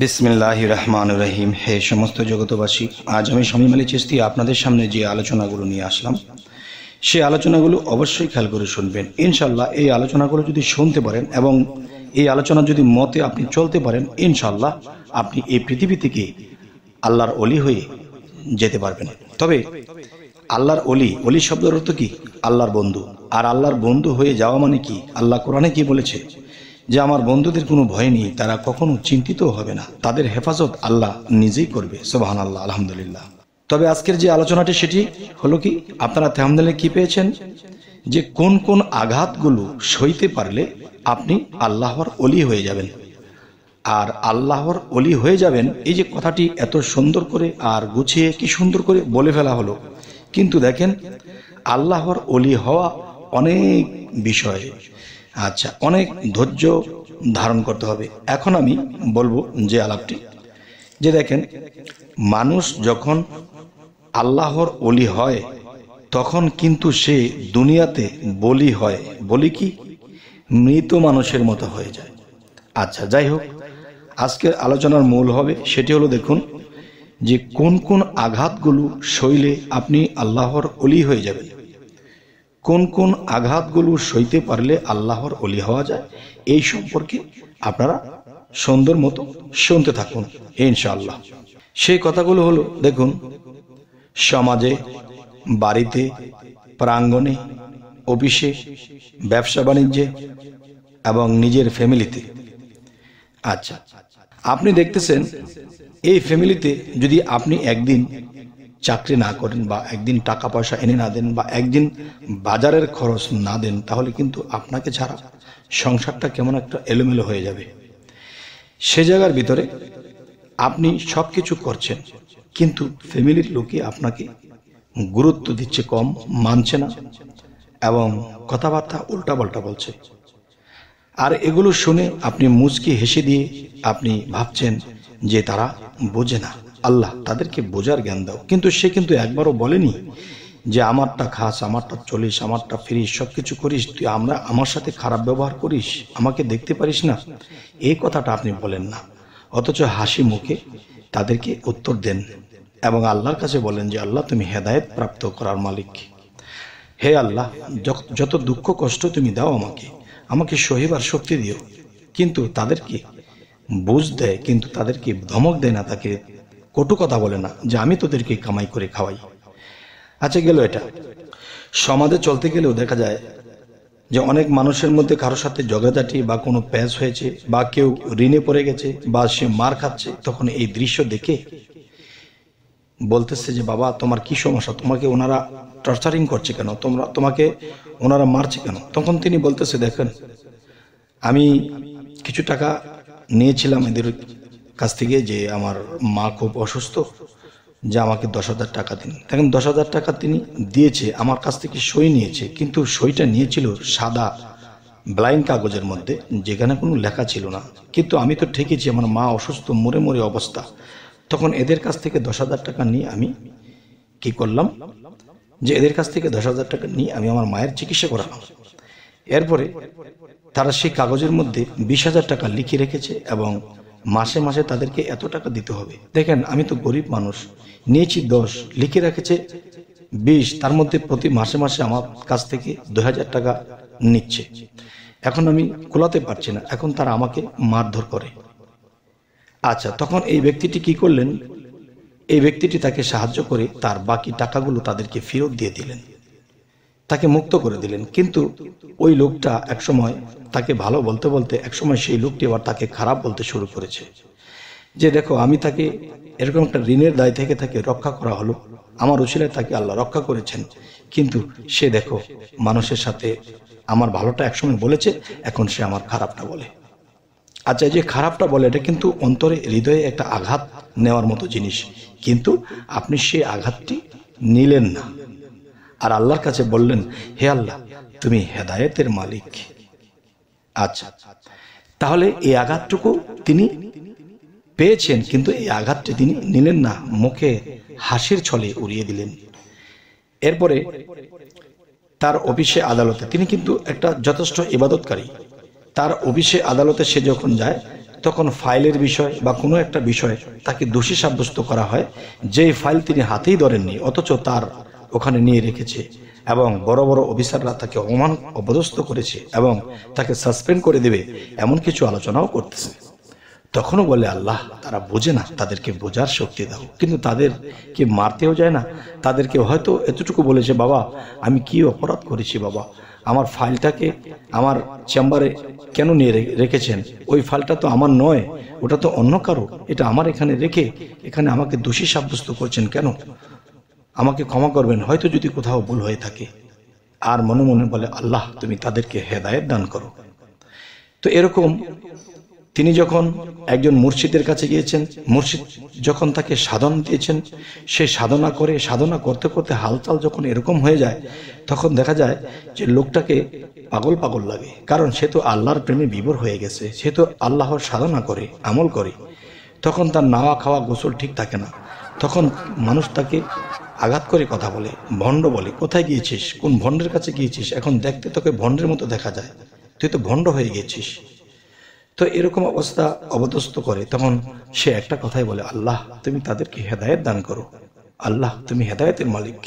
বিসমিল্লাহির রহমানির রহিম। হে সমস্ত জগতবাসী, আজ আমি শামীম আলী চিশতি আপনাদের সামনে যে আলোচনাগুলো নিয়ে আসলাম, সেই আলোচনাগুলো অবশ্যই খেয়াল করে শুনবেন। ইনশাল্লাহ এই আলোচনাগুলো যদি শুনতে পারেন এবং এই আলোচনা যদি মতে আপনি চলতে পারেন, ইনশাল্লাহ আপনি এই পৃথিবী থেকে আল্লাহর অলি হয়ে যেতে পারবেন। তবে আল্লাহর অলি, অলি শব্দের অর্থ কি? আল্লাহর বন্ধু। আর আল্লাহর বন্ধু হয়ে যাওয়া মানে কি? আল্লাহ কোরআনে কি বলেছে? যে আমার বন্ধুদের কোনো ভয় নেই, তারা কখনো চিন্তিত হবে না, তাদের হেফাজত আল্লাহ নিজেই করবে। সুবহানাল্লাহ, আলহামদুলিল্লাহ। তবে আজকের যে আলোচনাটি সেটি হলো কি, আপনারা থাম্বনেলে কি পেয়েছেন যে কোন কোন আঘাতগুলো সইতে পারলে আপনি আল্লাহর অলি হয়ে যাবেন। আর আল্লাহর অলি হয়ে যাবেন, এই যে কথাটি এত সুন্দর করে আর গুছিয়ে কি সুন্দর করে বলে ফেলা হলো। কিন্তু দেখেন, আল্লাহর অলি হওয়া অনেক বিষয়, আচ্ছা, অনেক ধৈর্য ধারণ করতে হবে। এখন আমি বলবো যে আলাপটি, যে দেখেন, মানুষ যখন আল্লাহর অলি হয় তখন কিন্তু সে দুনিয়াতে বলি হয়। বলি কি? মৃত মানুষের মতো হয়ে যায়। আচ্ছা, যাই হোক, আজকের আলোচনার মূল হবে সেটি হলো, দেখুন যে কোন কোন আঘাতগুলো সইলে আপনি আল্লাহর অলি হয়ে যাবেন, কোন কোন আঘাতগুলো সইতে পারলে আল্লাহর অলি হওয়া যায়, এই সম্পর্কে আপনারা সুন্দর মতো শুনতে থাকুন ইনশাআল্লাহ। সেই কথাগুলো হলো, দেখুন, সমাজে, বাড়িতে, প্রাঙ্গণে, অফিসে, ব্যবসা বাণিজ্যে এবং নিজের ফ্যামিলিতে। আচ্ছা, আপনি দেখতেছেন এই ফ্যামিলিতে যদি আপনি একদিন চাকরি না করেন বা একদিন টাকা পয়সা এনে না দেন বা একদিন বাজারের খরচ না দেন, তাহলে কিন্তু আপনাকে ছাড়া সংসারটা কেমন একটা এলোমেলো হয়ে যাবে। সে জায়গার ভিতরে আপনি সব কিছু করছেন, কিন্তু ফ্যামিলির লোকে আপনাকে গুরুত্ব দিচ্ছে কম, মানছে না এবং কথাবার্তা উল্টাপাল্টা বলছে। আর এগুলো শুনে আপনি মুচকি হেসে দিয়ে আপনি ভাবছেন যে তারা বোঝে না, আল্লাহ তাদেরকে বোঝার জ্ঞান দাও। কিন্তু সে কিন্তু একবারও বলেনি যে আমারটা খাস, আমারটা চলিস, আমারটা ফিরিস, সব কিছু করিস, তুই আমার সাথে খারাপ ব্যবহার করিস, আমাকে দেখতে পারিস না, এই কথাটা আপনি বলেন না। অথচ হাসি মুখে তাদেরকে উত্তর দেন এবং আল্লাহর কাছে বলেন যে আল্লাহ তুমি হেদায়েত প্রাপ্ত করার মালিক। হে আল্লাহ, যত দুঃখ কষ্ট তুমি দাও আমাকে সহিবার শক্তি দিও। কিন্তু তাদেরকে বুঝ দেয়, কিন্তু তাদেরকে ধমক দেয় না, তাকে কটু কথা বলে না যে আমি তোদেরকে কামাই করে খাওয়াই। আচ্ছা, গেল এটা। সমাজে চলতে গেলেও দেখা যায় যে অনেক মানুষের মধ্যে কারোর সাথে ঝগড়াঝাটি বা কোনো প্যাচ হয়েছে বা কেউ ঋণে পড়ে গেছে বা সে মার খাচ্ছে, তখন এই দৃশ্য দেখে বলতেছে যে বাবা তোমার কি সমস্যা, তোমাকে ওনারা টর্চারিং করছে কেন, তোমাকে ওনারা মারছে কেন? তখন তিনি বলতেছে, দেখেন, আমি কিছু টাকা নিয়েছিলাম এদের কাছ থেকে, যে আমার মা খুব অসুস্থ, যে আমাকে 10,000 টাকা দিন। দেখেন, 10,000 টাকা তিনি দিয়েছে, আমার কাছ থেকে সই নিয়েছে, কিন্তু সইটা নিয়েছিল সাদা ব্লাইন্ড কাগজের মধ্যে, যেখানে কোনো লেখা ছিল না। কিন্তু আমি তো ঠেকেছি, আমার মা অসুস্থ, মরে মরে অবস্থা। তখন এদের কাছ থেকে 10,000 টাকা নিয়ে আমি কি করলাম, যে এদের কাছ থেকে 10,000 টাকা নিয়ে আমি আমার মায়ের চিকিৎসা করালাম। এরপরে তারা সেই কাগজের মধ্যে 20,000 টাকা লিখে রেখেছে এবং মাসে মাসে তাদেরকে এত টাকা দিতে হবে। দেখেন, আমি তো গরিব মানুষ, নিয়েছি 10, লিখে রেখেছে 20, তার মধ্যে প্রতি মাসে মাসে আমার কাছ থেকে 2,000 টাকা নিচ্ছে। এখন আমি কুলাতে পারছি না, এখন তারা আমাকে মারধর করে। আচ্ছা, তখন এই ব্যক্তিটি কি করলেন? এই ব্যক্তিটি তাকে সাহায্য করে তার বাকি টাকাগুলো তাদেরকে ফেরত দিয়ে দিলেন, তাকে মুক্ত করে দিলেন। কিন্তু ওই লোকটা একসময় তাকে ভালো বলতে বলতে একসময় সেই লোকটি আবার তাকে খারাপ বলতে শুরু করেছে, যে দেখো, আমি তাকে এরকম একটা ঋণের দায় থেকে তাকে রক্ষা করা হলো, আমার উছিলায় তাকে আল্লাহ রক্ষা করেছেন, কিন্তু সে দেখো মানুষের সাথে আমার ভালোটা একসময় বলেছে, এখন সে আমার খারাপটা বলে। আচ্ছা, যে খারাপটা বলে এটা কিন্তু অন্তরে, হৃদয়ে একটা আঘাত নেওয়ার মতো জিনিস, কিন্তু আপনি সেই আঘাতটি নিলেন না আর আল্লাহর কাছে বললেন, হে আল্লাহ তুমি হেদায়েতের মালিক। আচ্ছা, তাহলে এই আঘাতটুকু তিনি পেয়েছেন, কিন্তু এই আঘাতটি তিনি নিলেন না, মুখে হাসির ছলে উড়িয়ে দিলেন। এরপরে তার অফিসে আদালতে তিনি কিন্তু একটা যথেষ্ট ইবাদতকারী, তার অফিসে আদালতে সে যখন যায় তখন ফাইলের বিষয় বা কোনো একটা বিষয় তাকে দোষী সাব্যস্ত করা হয়, যেই ফাইল তিনি হাতেই ধরেননি অথচ তার ওখানে নিয়ে রেখেছে, এবং বড় বড় অফিসাররা তাকে অপদস্থ করেছে এবং তাকে সাসপেন্ড করে দেবে, এমন কিছু আলোচনাও করতেছে। তখনও বলে আল্লাহ তারা বোঝে না, তাদেরকে বোঝার শক্তি দাও। কিন্তু তাদেরকে মারতেও যায় না, তাদেরকে হয়তো এতটুকু বলেছে, বাবা আমি কি অপরাধ করেছি বাবা, আমার ফাইলটাকে আমার চেম্বারে কেন নিয়ে রেখেছেন, ওই ফাইলটা তো আমার নয়, ওটা তো অন্য কারো, এটা আমার এখানে রেখে এখানে আমাকে দোষী সাব্যস্ত করছেন কেন, আমাকে ক্ষমা করবেন হয়তো যদি কোথাও ভুল হয়ে থাকে। আর মনে মনে বলে আল্লাহ তুমি তাদেরকে হেদায়েত দান করো। তো এরকম তিনি যখন একজন মুর্শিদের কাছে গিয়েছেন, মুর্শিদ যখন তাকে সাধনা দিয়েছেন, সে সাধনা করতে করতে হালচাল যখন এরকম হয়ে যায়, তখন দেখা যায় যে লোকটাকে পাগল পাগল লাগে, কারণ সে তো আল্লাহর প্রেমে বিভোর হয়ে গেছে, সে তো আল্লাহর সাধনা করে, আমল করে, তখন তার নাওয়া খাওয়া গোসল ঠিক থাকে না। তখন মানুষ তাকে আঘাত করে কথা বলে, ভণ্ড বলে, কোথায় গিয়েছিস, কোন ভণ্ডের কাছে গিয়েছিস, এখন দেখতে তোকে ভণ্ডের মতো দেখা যায়, তুই তো ভণ্ড হয়ে গেছিস। তো এরকম অবস্থা অবদস্থ করে, তখন সে একটা কথাই বলে, আল্লাহ তুমি তাদেরকে হেদায়েত দান করো, আল্লাহ তুমি হেদায়েতের মালিক,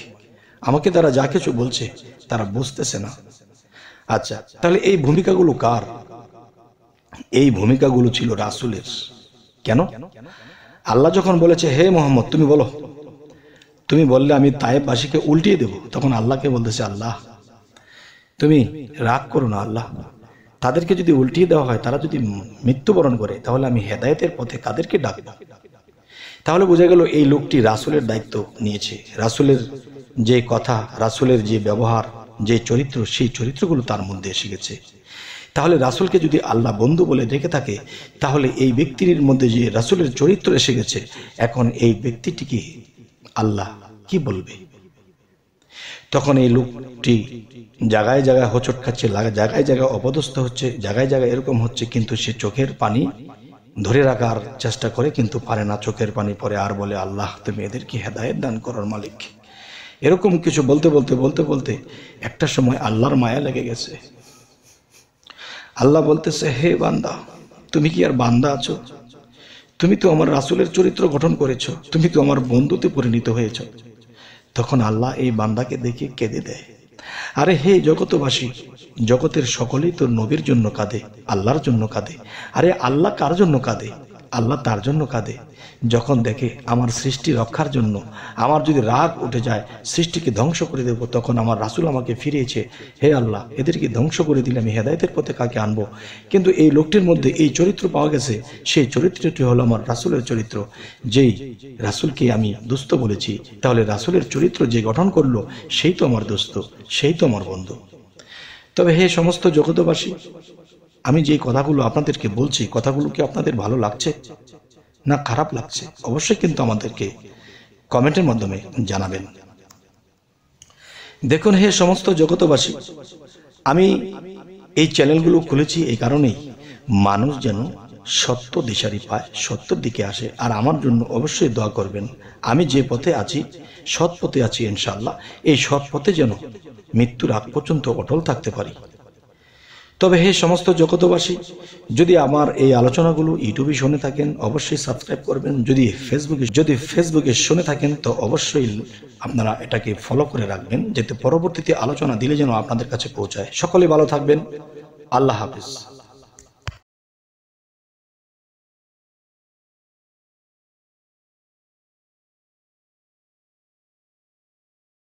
আমাকে তারা যা কিছু বলছে তারা বুঝতেছে না। আচ্ছা, তাহলে এই ভূমিকাগুলো কার? এই ভূমিকাগুলো ছিল রাসূলের। কেন? আল্লাহ যখন বলেছে হে মোহাম্মদ তুমি বলো, তুমি বললে আমি তায়েববাসীকে উল্টিয়ে দেব, তখন আল্লাহকে বলতেছে আল্লাহ তুমি রাগ করো না, আল্লাহ তাদেরকে যদি উল্টিয়ে দেওয়া হয়, তারা যদি মৃত্যুবরণ করে, তাহলে আমি হেদায়েতের পথে কাদেরকে ডাকব? তাহলে বোঝা গেল এই লোকটি রাসূলের দায়িত্ব নিয়েছে, রাসূলের যে কথা, রাসূলের যে ব্যবহার, যে চরিত্র, সেই চরিত্রগুলো তার মধ্যে এসে গেছে। তাহলে রাসূলকে যদি আল্লাহ বন্ধু বলে ডেকে থাকে, তাহলে এই ব্যক্তির মধ্যে যে রাসূলের চরিত্র এসে গেছে, এখন এই ব্যক্তিটিকে আল্লাহ কি বলবে? তখন এই লোকটি জায়গায় জায়গায় হোঁচট খাচ্ছে, জায়গায় জায়গায় অপদস্থ হচ্ছে, জায়গায় জায়গায় এরকম হচ্ছে, কিন্তু সে চোখের পানি ধরে রাখার চেষ্টা করে, কিন্তু পারে না, চোখের পানি পরে আর বলে আল্লাহ তুমি এদেরকে হেদায়েত দান করার মালিক। এরকম কিছু বলতে বলতে বলতে বলতে একটা সময় আল্লাহর মায়া লেগে গেছে। আল্লাহ বলতেছে হে বান্দা, তুমি কি আর বান্দা আছো? তুমি তো আমার রাসূলের চরিত্র গঠন করেছো, তুমি তো আমার বন্ধুতে পরিণত হয়েছ। তখন আল্লাহ এই বান্দাকে দেখে কেঁদে দেয়, আরে হে জগতবাসী, জগতের সকলেই তো নবীর জন্য কাঁদে, আল্লাহর জন্য কাঁদে। আরে আল্লাহ কার জন্য কাঁদে? আল্লাহ তার জন্য কাঁদে যখন দেখে আমার সৃষ্টি রক্ষার জন্য আমার যদি রাগ উঠে যায়, সৃষ্টিকে ধ্বংস করে দেব, তখন আমার রাসূল আমাকে ফিরিয়েছে, হে আল্লাহ এদেরকে ধ্বংস করে দিলে আমি হেদায়েতের পথে কাকে আনবো? কিন্তু এই লোকটির মধ্যে এই চরিত্র পাওয়া গেছে, সেই চরিত্রটি হলো আমার রাসূলের চরিত্র, যেই রাসূলকে আমি দোস্ত বলেছি, তাহলে রাসূলের চরিত্র যে গঠন করলো সেই তো আমার দোস্ত, সেই তো আমার বন্ধু। তবে হে সমস্ত জগতবাসী, আমি যে কথাগুলো আপনাদেরকে বলছি, কথাগুলো কি আপনাদের ভালো লাগছে না খারাপ লাগছে? অবশ্যই কিন্তু আমাদেরকে কমেন্টের মাধ্যমে জানাবেন। দেখুন হে সমস্ত জগতবাসী, আমি এই চ্যানেলগুলো খুলেছি এই কারণেই, মানুষ যেন সত্য দিশারি পায়, সত্যের দিকে আসে। আর আমার জন্য অবশ্যই দোয়া করবেন, আমি যে পথে আছি সৎ পথে আছি ইনশাআল্লাহ, এই সৎ পথে যেন মৃত্যুর আগ পর্যন্ত অটল থাকতে পারি। তবে হে সমস্ত জগতবাসী, যদি আমার এই আলোচনাগুলো ইউটিউবে শুনে থাকেন অবশ্যই সাবস্ক্রাইব করবেন, যদি ফেসবুকে শুনে থাকেন তো অবশ্যই আপনারা এটাকে ফলো করে রাখবেন, যাতে পরবর্তীতে আলোচনা দিলে যেন আপনাদের কাছে পৌঁছায়। সকলে ভালো থাকবেন, আল্লাহ হাফেজ।